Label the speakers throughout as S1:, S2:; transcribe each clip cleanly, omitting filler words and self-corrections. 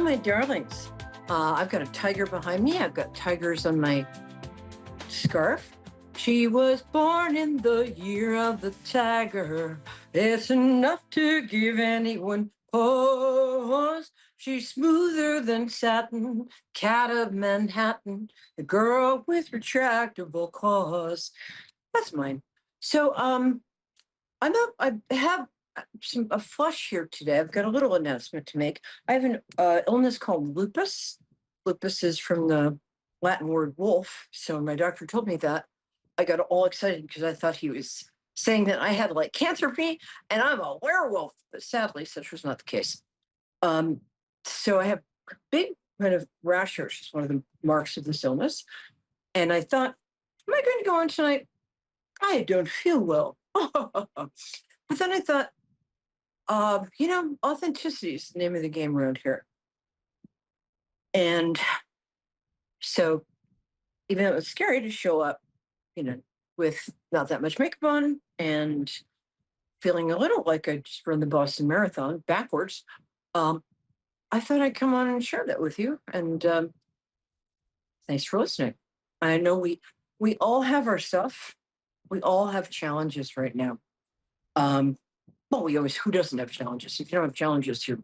S1: my darlings. I've got a tiger behind me. I've got tigers on my scarf. She was born in the year of the tiger. It's enough to give anyone pause. She's smoother than satin, cat of Manhattan, the girl with retractable claws. That's mine. So, I have a flush here today. I've got a little announcement to make. I have an illness called lupus. Lupus is from the Latin word wolf. So my doctor told me that. I got all excited because I thought he was saying that I had like cancer and I'm a werewolf. But sadly, such was not the case. Um, so I have big kind of rash here, which is one of the marks of this illness. And I thought, am I going to go on tonight? I don't feel well. But then I thought, authenticity is the name of the game around here. And so even though it was scary to show up, with not that much makeup on and feeling a little like I just run the Boston Marathon backwards, I thought I'd come on and share that with you. And thanks for listening. I know we all have our stuff. We all have challenges right now. Well, who doesn't have challenges? If you don't have challenges, you're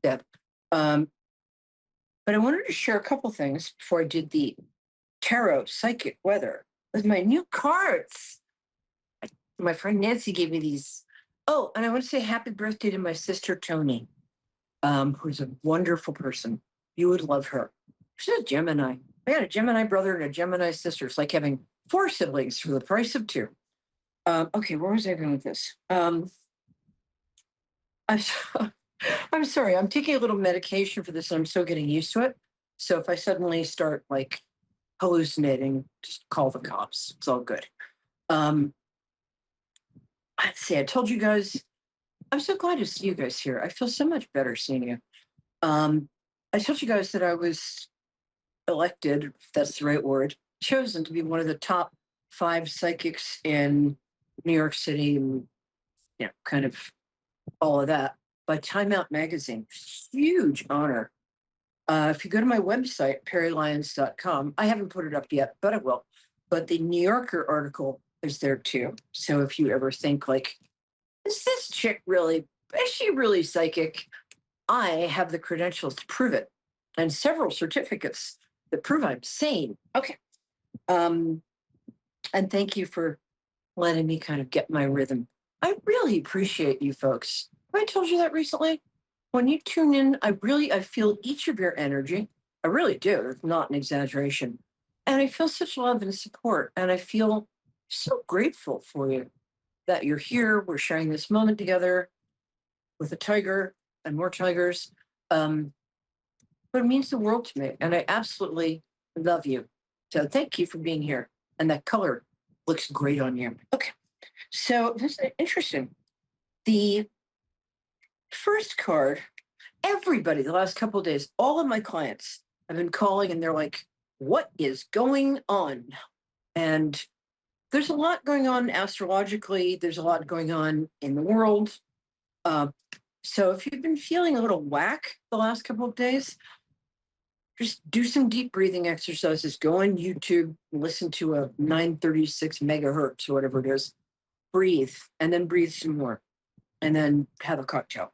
S1: dead. But I wanted to share a couple things before I did the tarot psychic weather with my new cards. My friend Nancy gave me these. Oh, and I want to say happy birthday to my sister Tony, who's a wonderful person. You would love her. She's a Gemini. I got a Gemini brother and a Gemini sister. It's like having 4 siblings for the price of 2. Okay, where was I going with this? I'm sorry. I'm taking a little medication for this, and I'm still getting used to it. So if I suddenly start like hallucinating, just call the cops. It's all good. Let's see. I told you guys. I'm so glad to see you guys here. I feel so much better seeing you. I told you guys that I was elected, if that's the right word, chosen to be one of the top 5 psychics in New York City, and kind of all of that, by Time Out magazine. Huge honor. If you go to my website, perilyons.com, I haven't put it up yet, but I will. But the New Yorker article is there too. So if you ever think like, is this chick really, is she really psychic? I have the credentials to prove it and several certificates that prove I'm sane. Okay. And thank you for letting me kind of get my rhythm. I really appreciate you folks. Have I told you that recently? When you tune in, I feel each of your energy. I really do. It's not an exaggeration. And I feel such love and support. And I feel so grateful for you that you're here. We're sharing this moment together with a tiger and more tigers. But it means the world to me. And I absolutely love you. So thank you for being here. And that color looks great on you. Okay. So this is interesting. The first card, everybody, the last couple of days, all of my clients have been calling and they're like, what is going on? And there's a lot going on astrologically. There's a lot going on in the world. So if you've been feeling a little whack the last couple of days, just do some deep breathing exercises. Go on YouTube, listen to a 936 megahertz or whatever it is. Breathe, and then breathe some more, and then have a cocktail.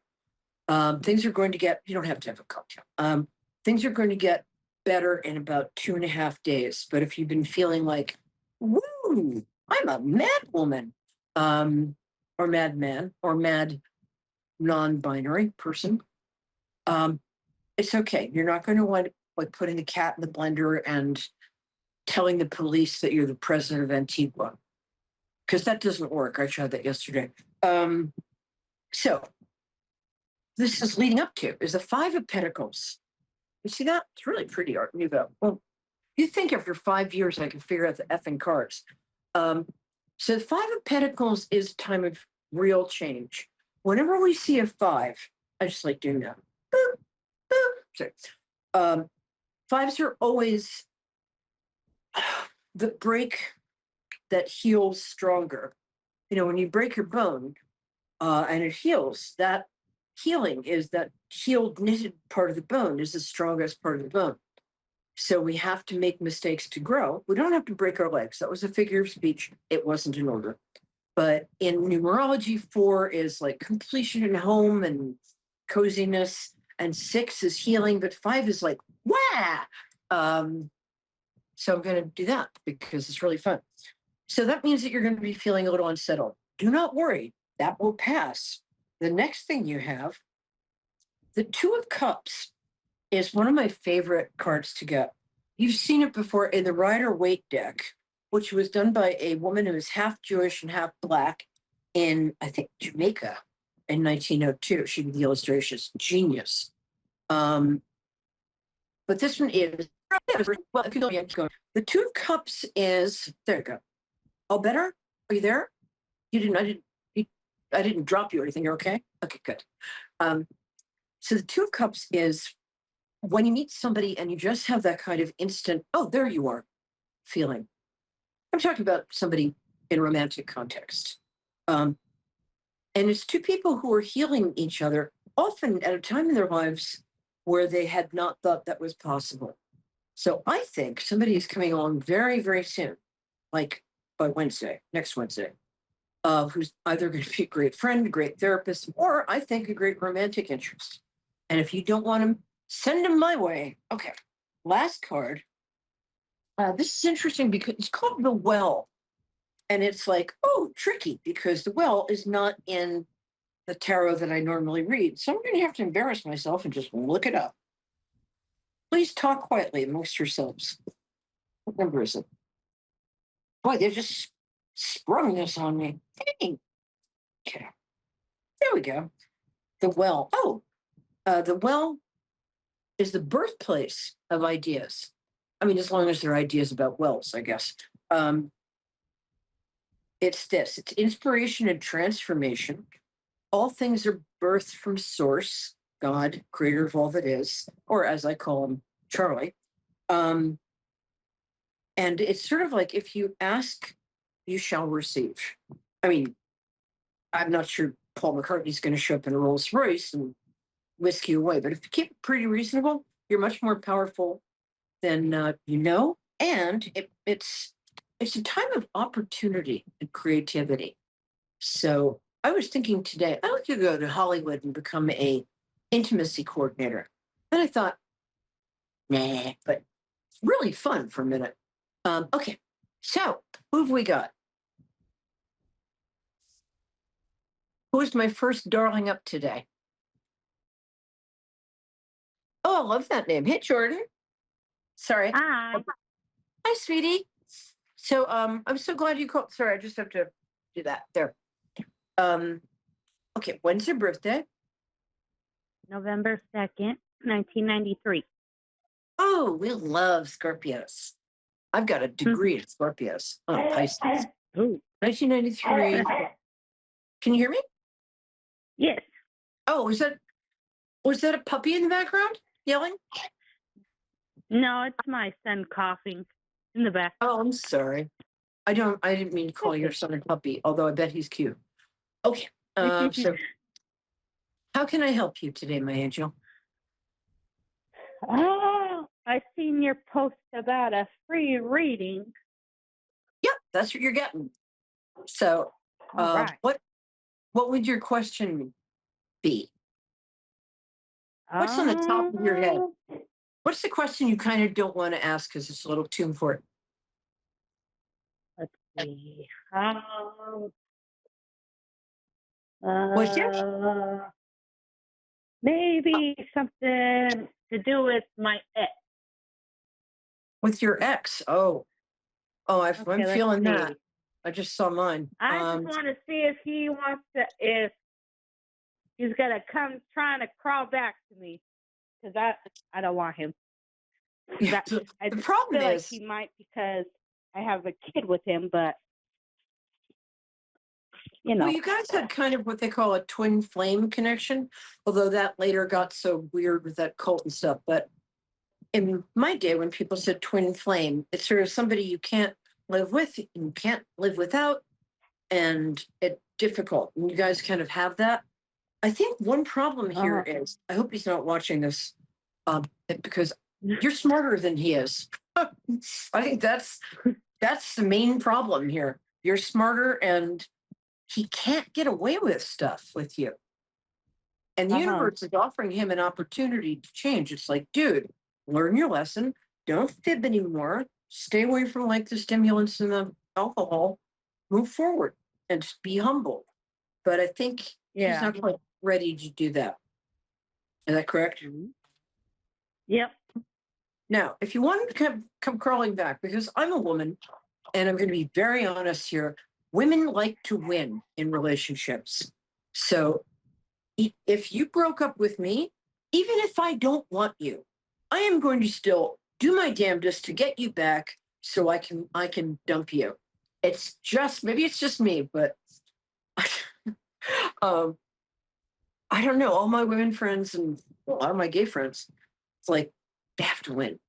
S1: Things are going to get, you don't have to have a cocktail. Things are going to get better in about 2.5 days. But if you've been feeling like, woo, I'm a mad woman, or mad man, or mad non-binary person, it's okay. You're not going to want like putting the cat in the blender and telling the police that you're the president of Antigua, because that doesn't work. I tried that yesterday. So this is leading up to is the 5 of Pentacles. You see that? It's really pretty, Art Nouveau. Well, you think after 5 years I can figure out the effing cards. So the 5 of Pentacles is a time of real change. Whenever we see a 5, I just like doing that. Boop, boop. So, 5s are always the break that heals stronger. When you break your bone and it heals, that healing is that healed knitted part of the bone is the strongest part of the bone. So we have to make mistakes to grow. We don't have to break our legs. That was a figure of speech. It wasn't in order. But in numerology, 4 is like completion and home and coziness, and 6 is healing, but 5 is like, wah! So I'm going to do that because it's really fun. So that means that you're going to be feeling a little unsettled. Do not worry, that will pass. The next thing you have, the 2 of Cups, is one of my favorite cards to get. You've seen it before in the Rider-Waite deck, which was done by a woman who is half Jewish and half Black in, I think, Jamaica in 1902. She did the illustrations. Genius. But this one is, well, if you go, the 2 of Cups is, there you go. All better? Are you there? I didn't drop you or anything. You're okay? Okay, good. So the 2 of Cups is when you meet somebody and you just have that kind of instant, oh, there you are feeling. I'm talking about somebody in a romantic context. And it's 2 people who are healing each other, often at a time in their lives where they had not thought that was possible. So I think somebody is coming along very, very soon, like by Wednesday, next Wednesday, who's either going to be a great friend, a great therapist, or I think a great romantic interest. And if you don't want him, send him my way. Okay, last card. This is interesting because it's called the Well. And it's like, oh, tricky, because the Well is not in the tarot that I normally read. So I'm going to have to embarrass myself and just look it up. Please talk quietly amongst yourselves. What number is it? Boy, they just sprung this on me. Dang. Okay. There we go. The Well. Oh, the Well is the birthplace of ideas. I mean, as long as they're ideas about wells, I guess. It's this. It's inspiration and transformation. All things are birthed from source, God, creator of all that is, or as I call him, Charlie. And it's sort of like if you ask, you shall receive. I mean, I'm not sure Paul McCartney's going to show up in a Rolls Royce and whisk you away, but if you keep it pretty reasonable, you're much more powerful than you know. And it's a time of opportunity and creativity. So I was thinking today, I like to go to Hollywood and become a intimacy coordinator. And I thought, nah, but really fun for a minute. Okay, so who have we got? Who's my first darling up today? Oh, I love that name. Hey, Jordan. Sorry.
S2: Hi.
S1: Hi, sweetie. So I'm so glad you called. Sorry, I just have to do that. There. Okay, when's your birthday?
S2: November 2nd, 1993.
S1: Oh, we love Scorpios. I've got a degree in Scorpios. Oh, Pisces.
S2: Ooh.
S1: 1993. Can you hear me?
S2: Yes.
S1: Oh, was that a puppy in the background yelling?
S2: No, it's my son coughing in the back.
S1: Oh, I'm sorry. I didn't mean to call your son a puppy, although I bet he's cute. Okay. So how can I help you today, my angel?
S2: Oh, I seen your post about a free reading.
S1: Yep, that's what you're getting. So
S2: All right.
S1: what would your question be? What's on the top of your head? What's the question you kind of don't want to ask because it's a little too important?
S2: Let's see.
S1: What's your
S2: Maybe something to do with my ex.
S1: with your ex? Oh, I'm
S2: Okay,
S1: feeling
S2: let's
S1: that.
S2: see.
S1: I just saw mine.
S2: I just want to see if he wants to, if he's gonna come trying to crawl back to me, because I don't want him.
S1: Yeah,
S2: I
S1: the problem
S2: feel like
S1: is
S2: he might, because I have a kid with him, but you know.
S1: well, you guys had kind of what they call a twin flame connection, although that later got so weird with that cult and stuff. But in my day, when people said twin flame, it's sort of somebody you can't live with, you can't live without, and it's difficult. And you guys kind of have that. I think one problem here
S2: Uh-huh.
S1: is I hope he's not watching this, because you're smarter than he is. I think that's the main problem here. You're smarter, and he can't get away with stuff with you. And the
S2: Uh-huh.
S1: universe is offering him an opportunity to change. It's like, dude, learn your lesson. Don't fib anymore. Stay away from like the stimulants and the alcohol. Move forward and just be humble. But I think he's
S2: Yeah.
S1: not quite ready to do that. Is that correct?
S2: Mhm. Yep.
S1: Now, if you want to come crawling back, because I'm a woman and I'm going to be very honest here, women like to win in relationships. So if you broke up with me, even if I don't want you, I am going to still do my damnedest to get you back so I can dump you. It's just maybe it's just me, but um, I don't know. All my women friends and a lot of my gay friends, it's like they have to win.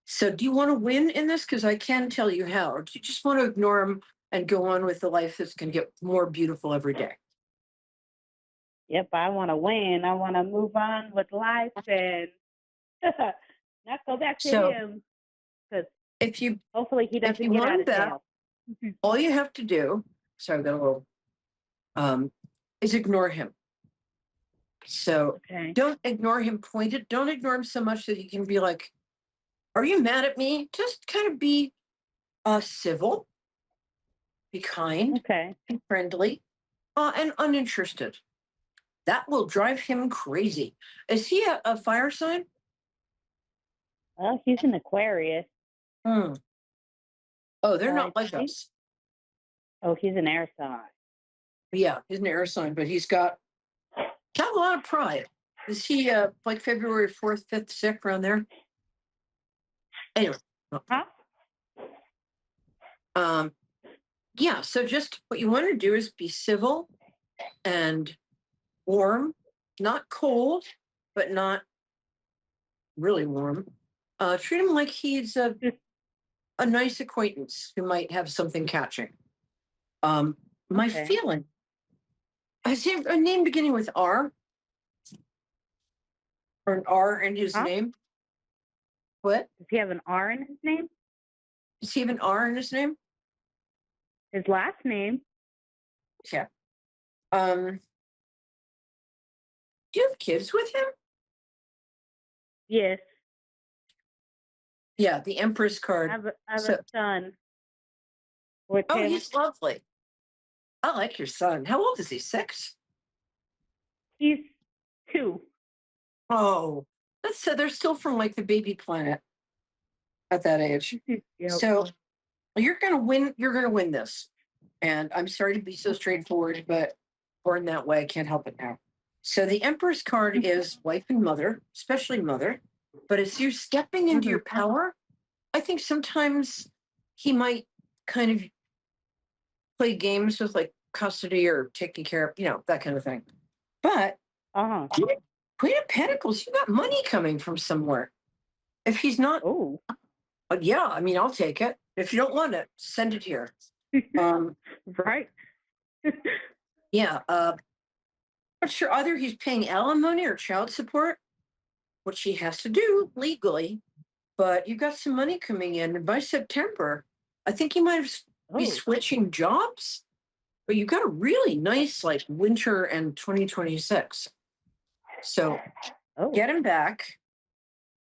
S1: So do you want to win in this? Because I can tell you how. Or do you just want to ignore them and go on with the life that's going to get more beautiful every day?
S2: Yep. I want to win. I want to move on with life and not go back to
S1: So
S2: him because
S1: if you
S2: hopefully he
S1: if
S2: doesn't
S1: you
S2: get out
S1: want
S2: of
S1: that,
S2: jail.
S1: all you have to do, sorry, I've got a little, um, is ignore him. So
S2: Okay.
S1: don't ignore him pointed. Don't ignore him so much that you can be like, are you mad at me? Just kind of be civil, be kind,
S2: Okay.
S1: be friendly, and uninterested. That will drive him crazy. Is he a fire sign?
S2: Well, he's an Aquarius.
S1: Hmm. Oh,
S2: So
S1: they're
S2: I
S1: not like
S2: think,
S1: us.
S2: oh, he's an air sign.
S1: Yeah, he's an air sign, but he's got a lot of pride. Is he like February 4th, 5th, 6th around there? Anyway,
S2: Huh?
S1: um, yeah. So just what you want to do is be civil and warm, not cold, but not really warm. Treat him like he's a nice acquaintance who might have something catching. My
S2: Okay.
S1: feeling, is he a name beginning with R or an R in his
S2: Huh?
S1: name? What?
S2: Does he have an R in his name?
S1: Does he have an R in his name?
S2: His last name?
S1: Yeah. Um, do you have kids with him?
S2: Yes.
S1: Yeah, the Empress card.
S2: I have a
S1: So,
S2: son with
S1: oh,
S2: him.
S1: he's lovely. I like your son. How old is he? 6?
S2: He's 2.
S1: Oh, that's so they're still from like the baby planet at that age.
S2: Yep.
S1: So you're gonna win. You're gonna win this. And I'm sorry to be so
S2: Okay.
S1: straightforward, but born that way, I can't help it now. So the Empress card is wife and mother, especially mother. But as you're stepping into
S2: Mhm.
S1: your power, I think sometimes he might kind of play games with like custody or taking care of, that kind of thing. But
S2: Uh-huh.
S1: Queen of Pentacles, you got money coming from somewhere. If he's not,
S2: Oh.
S1: yeah, I mean, I'll take it. If you don't want it, send it here. Um,
S2: Right.
S1: yeah, not sure either he's paying alimony or child support, which he has to do legally. But you got some money coming in, and by September, I think you might be
S2: Oh.
S1: switching jobs. But you got a really nice like winter and 2026. So
S2: Oh.
S1: get him back.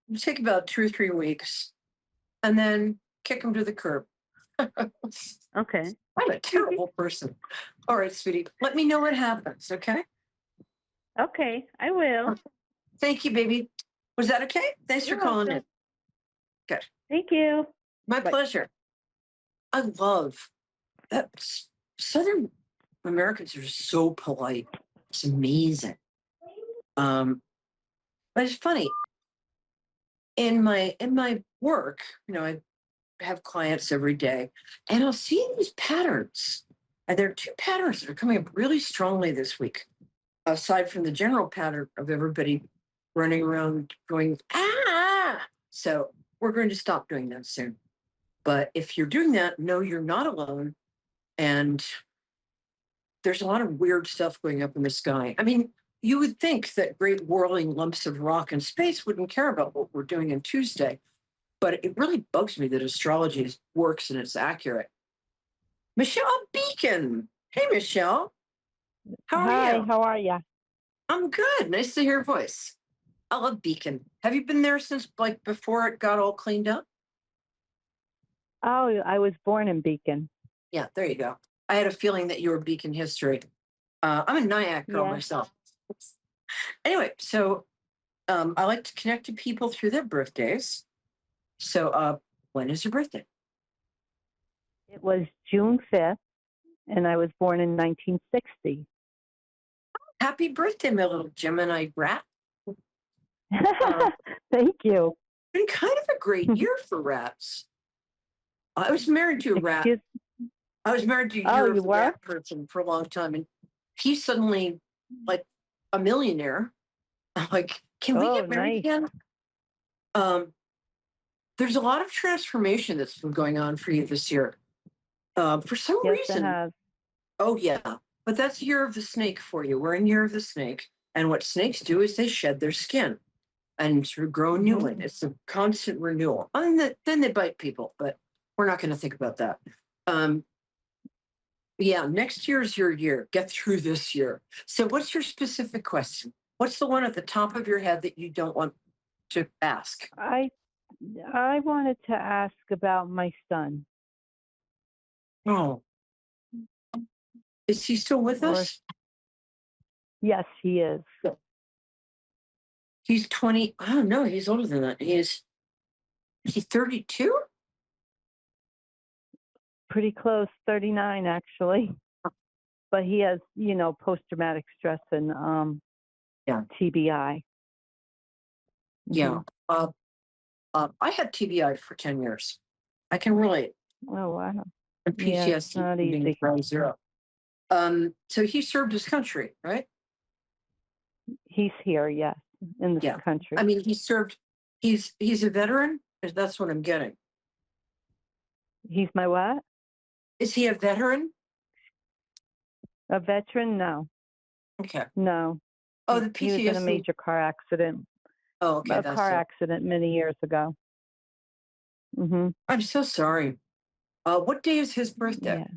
S1: It'll take about 2 or 3 weeks, and then kick him to the curb.
S2: Okay.
S1: I'm a terrible person. All right, sweetie. Let me know what happens. Okay.
S2: Okay. I will.
S1: Thank you, baby. Was that okay? Thanks for
S2: You're
S1: calling in.
S2: welcome.
S1: Good.
S2: Thank you.
S1: My
S2: Bye.
S1: pleasure. I love that. Southern Americans are so polite. It's amazing. Um, but it's funny. In my work, I have clients every day, and I'll see these patterns. And there are 2 patterns that are coming up really strongly this week, aside from the general pattern of everybody running around going, ah. So we're going to stop doing that soon. But if you're doing that, no, you're not alone. And there's a lot of weird stuff going up in the sky. I mean, you would think that great whirling lumps of rock in space wouldn't care about what we're doing on Tuesday, but it really bugs me that astrology works and it's accurate. Michelle Beacon. Hey, Michelle. How are
S2: Hi,
S1: you?
S2: how are you?
S1: I'm good. Nice to hear your voice. I love Beacon. Have you been there since like before it got all cleaned up?
S2: Oh, I was born in Beacon.
S1: Yeah, there you go. I had a feeling that you were Beacon history. I'm a Nyack girl
S2: Yeah.
S1: myself. Anyway, so I like to connect to people through their birthdays. So when is your birthday?
S2: It was June 5th, and I was born in 1960.
S1: Happy birthday, my little Gemini rat. Uh,
S2: Thank you.
S1: been kind of a great year for rats. I was married to a rat.
S2: Excuse.
S1: I was married to a
S2: Oh,
S1: year
S2: you
S1: of the
S2: were?
S1: rat person for a long time, and he's suddenly like a millionaire. I'm like, can we
S2: Oh,
S1: get married
S2: nice.
S1: again? Um, there's a lot of transformation that's been going on for you this year. For some
S2: Yes, it
S1: reason,
S2: has.
S1: oh yeah, but that's year of the snake for you. We're in year of the snake, and what snakes do is they shed their skin and sort of grow a new one. It's a constant renewal. And then they bite people, but we're not going to think about that. Um, yeah, next year's your year. Get through this year. So, what's your specific question? What's the one at the top of your head that you don't want to ask?
S2: I wanted to ask about my son.
S1: Oh, is he still with
S2: Or
S1: us?
S2: yes, he is.
S1: He's 20. Oh no, he's older than that. He's 32?
S2: Pretty close, 39 actually. But he has, post-traumatic stress and
S1: Yeah,
S2: TBI.
S1: yeah.
S2: Hmm.
S1: I had TBI for 10 years. I can relate.
S2: Oh, wow.
S1: And
S2: Yeah, it's
S1: PTSD
S2: not
S1: from being
S2: easy.
S1: ground zero. So he served his country, right?
S2: He's here, yes, in this
S1: Yeah. I
S2: country.
S1: mean, he's a veteran. That's what I'm getting.
S2: He's my what?
S1: Is he a veteran?
S2: A veteran? No,
S1: Okay.
S2: no.
S1: Oh, the
S2: He was in a
S1: PTSD.
S2: major car accident,
S1: Oh, okay.
S2: a
S1: That's
S2: car
S1: it.
S2: accident many years ago. Hmm.
S1: I'm so sorry. What day is his birthday?
S2: Yeah.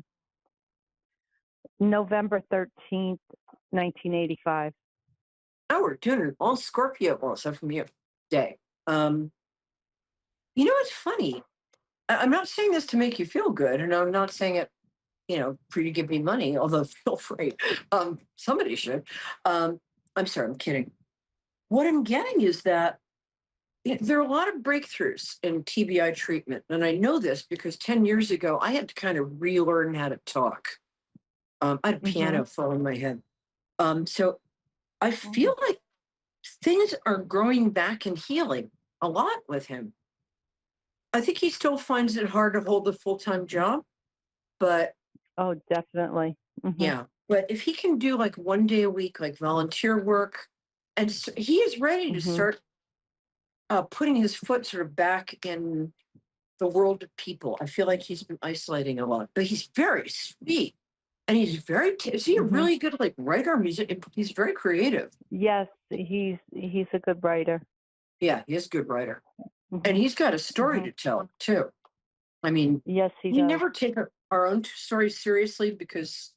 S2: November 13th, 1985.
S1: Oh, we're doing an all Scorpio, well, except from you day. Um, it's funny. I'm not saying this to make you feel good, and I'm not saying it, for you to give me money, although feel free. Somebody should. Um, I'm sorry, I'm kidding. What I'm getting is that there are a lot of breakthroughs in TBI treatment. And I know this because 10 years ago, I had to kind of relearn how to talk. I had a
S2: Hmm.
S1: piano fall in my head. So I
S2: Oh,
S1: feel like things are growing back and healing a lot with him. I think he still finds it hard to hold a full time job, but
S2: oh, definitely. Hmm.
S1: yeah. But if he can do like one day a week, like volunteer work, and he is ready to
S2: Hmm.
S1: start putting his foot sort of back in the world of people. I feel like he's been isolating a lot, but he's very sweet and he's very. Is he a
S2: Hmm.
S1: really good like writer? Music. He's very creative.
S2: Yes, he's a good writer.
S1: Yeah, he is a good writer, and
S2: Hmm.
S1: he's got a story
S2: Hmm.
S1: to tell too. I mean,
S2: Yes, he
S1: we
S2: does.
S1: never take our own stories seriously because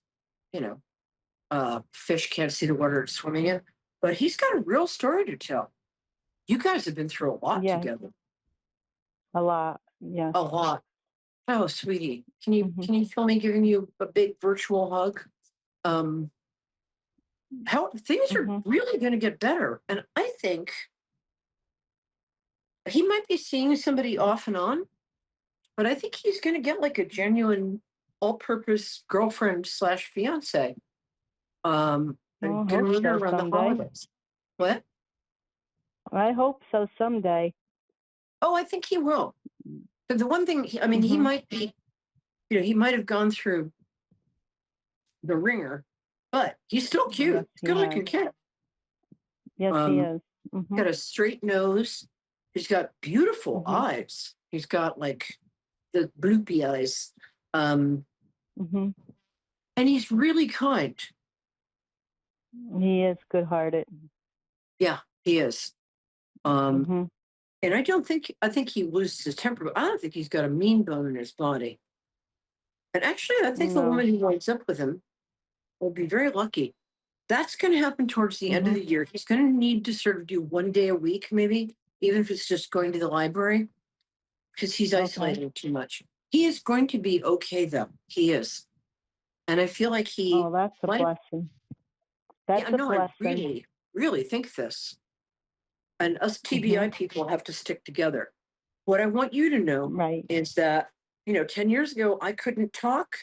S1: you know fish can't see the water it's swimming in, but he's got a real story to tell. You guys have been through a lot
S2: Yeah,
S1: together,
S2: a lot. Yes.
S1: a lot. Oh, sweetie, can you
S2: Hmm.
S1: can you feel me giving you a big virtual hug? Um, how things are
S2: Hmm.
S1: really going to get better. And I think he might be seeing somebody off and on, but I think he's going to get like a genuine all-purpose girlfriend slash fiance.
S2: Well,
S1: And
S2: I
S1: gonna
S2: hope
S1: meet her
S2: so
S1: around the
S2: someday.
S1: holidays. What?
S2: I hope so someday.
S1: Oh, I think he will. But the one thing, I mean, he
S2: Hmm.
S1: might be, he might have gone through the ringer, but he's still
S2: Yes,
S1: cute. He's a
S2: he
S1: good
S2: has.
S1: looking kid.
S2: Yes, he
S1: Um,
S2: is. Hmm.
S1: got a straight nose. He's got beautiful
S2: Hmm.
S1: eyes. He's got like the bloopy eyes. Um,
S2: Hmm.
S1: and he's really kind.
S2: He is good-hearted.
S1: Yeah, he is. Um,
S2: Mhm.
S1: and I think he loses his temper, but I don't think he's got a mean bone in his body. And actually, I think the
S2: No.
S1: woman who winds up with him will be very lucky. That's going to happen towards the end of
S2: Mhm.
S1: the year. He's going to need to sort of do 1 day a week, maybe, even if it's just going to the library, because he's
S2: Okay.
S1: isolating too much. He is going to be okay, though. He is. And I feel like he
S2: Oh, that's a
S1: might,
S2: blessing.
S1: yeah,
S2: That's a
S1: no, I
S2: blessing.
S1: really, really think this. And us TBI
S2: Mhm.
S1: people have to stick together. What I want you to know
S2: Right.
S1: is that, 10 years ago, I couldn't talk.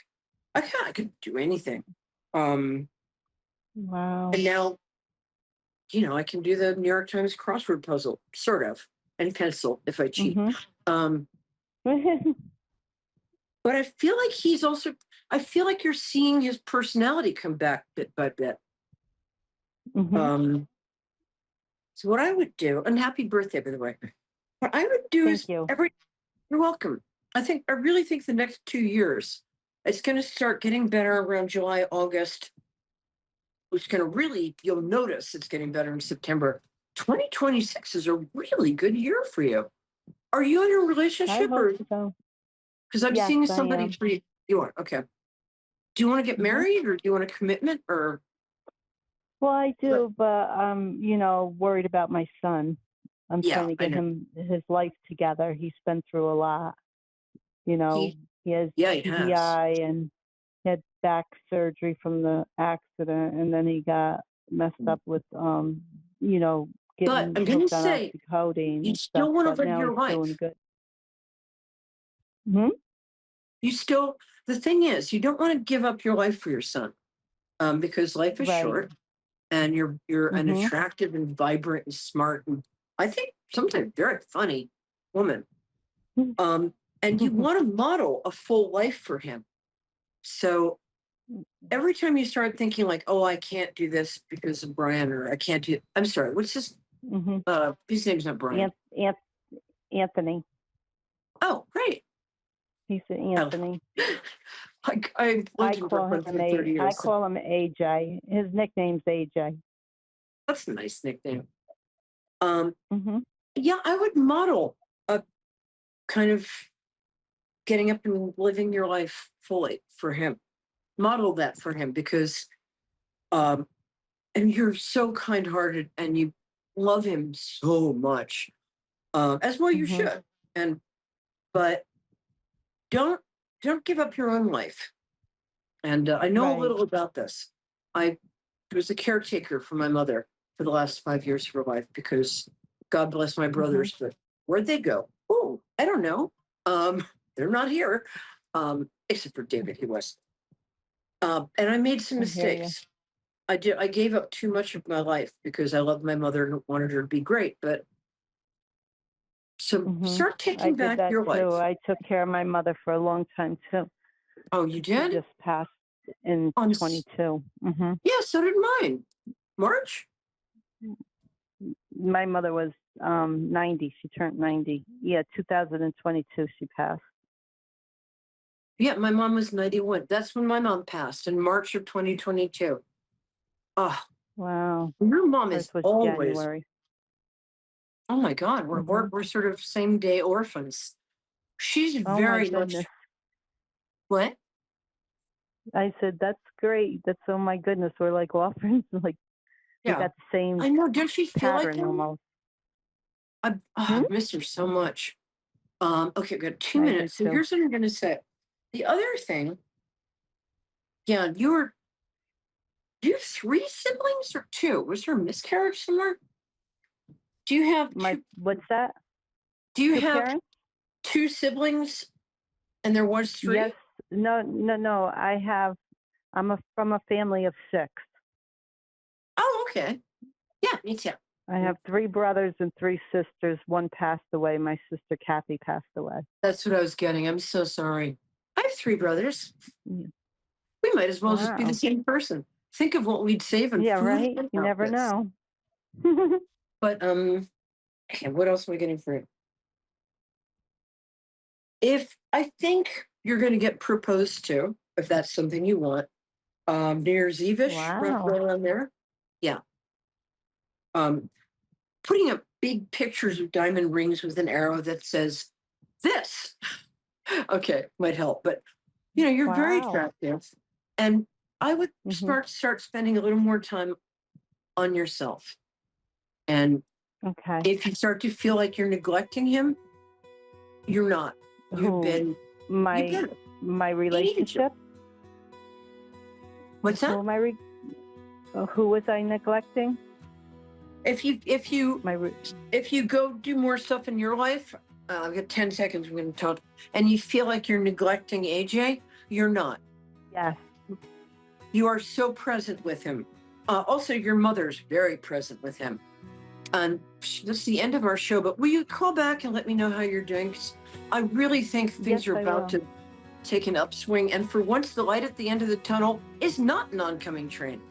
S1: I couldn't do anything. Um,
S2: Wow.
S1: and now, I can do the New York Times crossword puzzle, sort of, and pencil if I cheat.
S2: Mhm.
S1: Um, but I feel like you're seeing his personality come back bit by bit.
S2: Mhm.
S1: Um, so what I would do, and happy birthday, by the way. What I would do
S2: Thank
S1: is
S2: you.
S1: you're welcome. I really think the next 2 years, it's going to start getting better around July, August. It's going to really, you'll notice it's getting better in September. 2026 is a really good year for you. Are you in a
S2: I
S1: relationship
S2: hope
S1: or
S2: so.
S1: because I'm
S2: Yes,
S1: seeing
S2: I
S1: somebody
S2: am.
S1: for you? You are okay. Do you want to get
S2: Mhm.
S1: married or do you want a commitment or
S2: Well, I
S1: what?
S2: do, but I'm, worried about my son. I'm
S1: Yeah,
S2: trying to
S1: I
S2: get
S1: know.
S2: him his life together. He's been through a lot. You know,
S1: He,
S2: he has
S1: yeah, he has.
S2: TBI and he had back surgery from the accident, and then he got messed up with,
S1: But
S2: getting
S1: I'm going to
S2: hooked on
S1: say,
S2: oxycodone
S1: you
S2: and stuff.
S1: still want
S2: But
S1: to live
S2: now
S1: your
S2: he's doing
S1: life.
S2: good. Hmm.
S1: You still, the thing is, you don't want to give up your life for your son because life is
S2: Right.
S1: short and you're an
S2: Mhm.
S1: attractive and vibrant and smart and I think sometimes very funny woman. Um, and you want to model a full life for him. So every time you start thinking like, oh, I can't do this because of Brian, or I can't do, I'm sorry, what's
S2: Mhm.
S1: his name's not Brian.
S2: Ant- Ant- Anthony.
S1: Oh, great.
S2: He's
S1: Oh,
S2: Anthony.
S1: I lived in Brooklyn for 30
S2: I
S1: years. So
S2: call him AJ. His nickname's AJ.
S1: that's a nice nickname. Um,
S2: Mhm.
S1: yeah, I would model a kind of getting up and living your life fully for him. Model that for him because um and you're so kind-hearted and you love him so much. As well you
S2: Mhm.
S1: should. And but don't don't give up your own life. And I know a
S2: Right.
S1: little about this. I was a caretaker for my mother for the last 5 years of her life because God bless my
S2: Mhm.
S1: brothers, but where'd they go? Oh, I don't know. They're not here. Except for David, he was. And I made some
S2: I hear you.
S1: mistakes. I did. I gave up too much of my life because I loved my mother and wanted her to be great. But so
S2: Mhm.
S1: start
S2: I
S1: taking
S2: did
S1: back
S2: that
S1: your
S2: too.
S1: life.
S2: I took care of my mother for a long time too.
S1: Oh, you
S2: She
S1: did?
S2: just passed in
S1: On
S2: 22. Mhm.
S1: yeah, so did mine. March.
S2: My mother was 90. She turned 90. Yeah, 2022 she passed.
S1: Yeah, my mom was 91. That's when my mom passed in March of 2022. Oh,
S2: Wow.
S1: your mom
S2: Hers
S1: is
S2: was
S1: always.
S2: January.
S1: Oh my God,
S2: Mhm.
S1: we're sort of same day orphans. She's
S2: Oh my
S1: very
S2: goodness.
S1: much what?
S2: I said that's great. That's, oh my goodness. We're like orphans. Like we
S1: Yeah,
S2: got the same
S1: I know. Don't she feel like
S2: pattern
S1: one?
S2: almost.
S1: I
S2: Hmm?
S1: miss her so much. Okay, I've got two
S2: I do
S1: minutes. So
S2: too.
S1: here's what I'm going to say. The other thing, yeah, do you have three siblings or two? Was there a miscarriage somewhere? Do you have
S2: My
S1: two?
S2: what's that?
S1: Do you
S2: Two
S1: have
S2: parents?
S1: two siblings and there was
S2: Yes.
S1: three?
S2: No, no, no. I'm from a family of six.
S1: Oh, okay. Yeah, me too.
S2: I have three brothers and three sisters. One passed away. My sister Kathy passed away.
S1: That's what I was getting. I'm so sorry. I have three brothers.
S2: Yeah.
S1: We might as well just be the
S2: Wow.
S1: same person. Think of what we'd save in
S2: Yeah,
S1: food
S2: right?
S1: and
S2: You never
S1: outfits.
S2: know.
S1: But okay, what else am I getting for you? If I think you're going to get proposed to, if that's something you want, New Year's Eve-ish, right
S2: Wow.
S1: around there. Yeah. Um, putting up big pictures of diamond rings with an arrow that says this, okay, might help. But you're very
S2: Wow.
S1: attractive, and I would
S2: Mhm.
S1: start spending a little more time on yourself. And
S2: Okay.
S1: if you start to feel like you're neglecting him, you're not. You've
S2: Who?
S1: been, you've
S2: My
S1: been
S2: my
S1: an angel.
S2: relationship?
S1: What's
S2: Who
S1: that?
S2: am I who was I neglecting?
S1: If you if you
S2: My re-
S1: if you go do more stuff in your life, I've got 10 seconds. We're going to talk, and you feel like you're neglecting AJ, you're not.
S2: Yes.
S1: You are so present with him. Also, your mother's very present with him. And this is the end of our show, but will you call back and let me know how you're doing? 'Cause I really think
S2: Yes,
S1: things are
S2: I
S1: about
S2: will.
S1: to take an upswing. And for once, the light at the end of the tunnel is not an oncoming train.